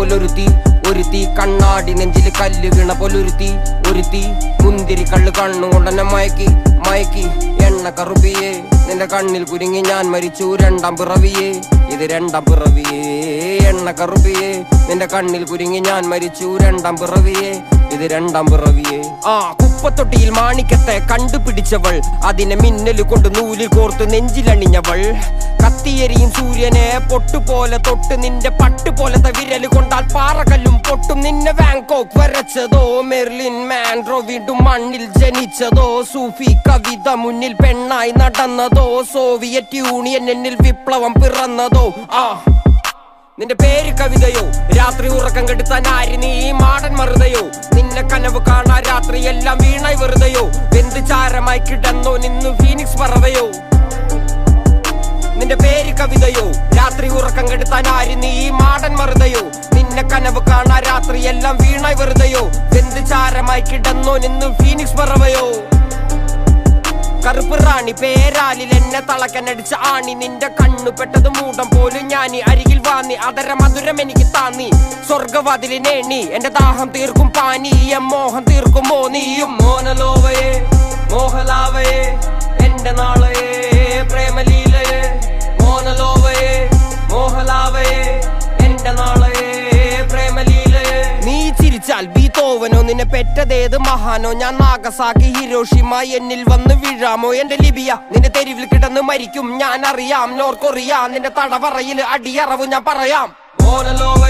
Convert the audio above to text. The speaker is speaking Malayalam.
പോലൊരുത്തി ഒരുത്തി കണ്ണാടി നെഞ്ചില് കല്ല് വീണ പോലൊരുത്തി ഒരുത്തി മുന്തിരി കള്ള് കണ്ണുകൊണ്ടെന്നെ മയക്കി മയക്കി എണ്ണ കറുപ്പിയേ നിന്റെ കണ്ണിൽ കുരുങ്ങി ഞാൻ മരിച്ചു രണ്ടാം പിറവിയേ ഇത് രണ്ടാം പിറവിയേ എണ്ണ കറുപ്പിയേ നിന്റെ കണ്ണിൽ കുരുങ്ങി ഞാൻ മരിച്ചു രണ്ടാം പിറവിയേ ഇത് രണ്ടാം പിറവിയേ കുപ്പത്തൊട്ടിയിൽ മാണിക്കത്തെ കണ്ടുപിടിച്ചവൾ അതിനെ മിന്നല് കൊണ്ട് നൂലിൽ കോർത്ത് നെഞ്ചിലണിഞ്ഞവൾ കത്തിയെരിയും സൂര്യനെ പൊട്ടുപോലെ തൊട്ട് നിന്റെ പട്ടുപോലത്തെ വിരല് കൊണ്ടാൽ പാറകല്ലും പൊട്ടും നിന്നെ ബാങ്കോക്ക് വരച്ചതോ മെർലിൻ മാൻഡ്രോ വീണ്ടും മണ്ണിൽ ജനിച്ചതോ സൂഫി കവിത മുന്നിൽ പെണ്ണായി നടന്നതോ സോവിയറ്റ് യൂണിയൻ എന്നിൽ വിപ്ലവം പിറന്നതോ നിന്റെ പേര് കവിതയോ രാത്രി ഉറക്കം കെടുത്താൻ ആര് നീ മാടൻ മറുതയോ നിന്നെ കനവ് കാണാൻ രാത്രി എല്ലാം വീണായി വെറുതെയോ വെന്ത് ചാരമായി കിടന്നോ നിന്നു ഫീനിക്സ് പറവയോ നിന്റെ പേര് കവിതയോ രാത്രി ഉറക്കം കെടുത്താൻ ആര് നീ മാടൻ മറുതയോ നിന്നെ കനവ് കാണാൻ രാത്രി എല്ലാം വീണായി വെറുതെയോ വെന്ത് ചാരമായി കിടന്നോ നിന്നു ഫീനിക്സ് പറവയോ കറുപ്പ് റാണി പേരാലിൽ എന്നെ തളക്കനടിച്ച ആണി നിന്റെ കണ്ണു പെട്ടത് മൂടം പോലും ഞാനി അരികിൽ വാന്നി അതര മധുരം എനിക്ക് താന്നി സ്വർഗവാതിലിനേണി എന്റെ ദാഹം തീർക്കും പാനീയം മോഹം തീർക്കുമോ നീയും മോനലോവയെ മോഹലാവയെ എന്റെ നാളയെ പ്രേമലീലയെ മോനലോവയെ മോഹലാവയെ എന്റെ നാളയെ പ്രേമലീലയെ നീ ചിരിച്ചാൽ ബീതോവനോ നിന്നെ പെറ്റതേത് മഹാനോ ഞാൻ നാഗസാക്കി ഹിരോഷിമ എന്നിൽ വന്ന് വീഴാമോ എന്റെ ലിബിയ നിന്റെ തെരുവിൽ കിടന്ന് മരിക്കും ഞാൻ അറിയാം നോർക്കൊറിയ നിന്റെ തടവറയിൽ അടിയറവ് ഞാൻ പറയാം മോനലോവ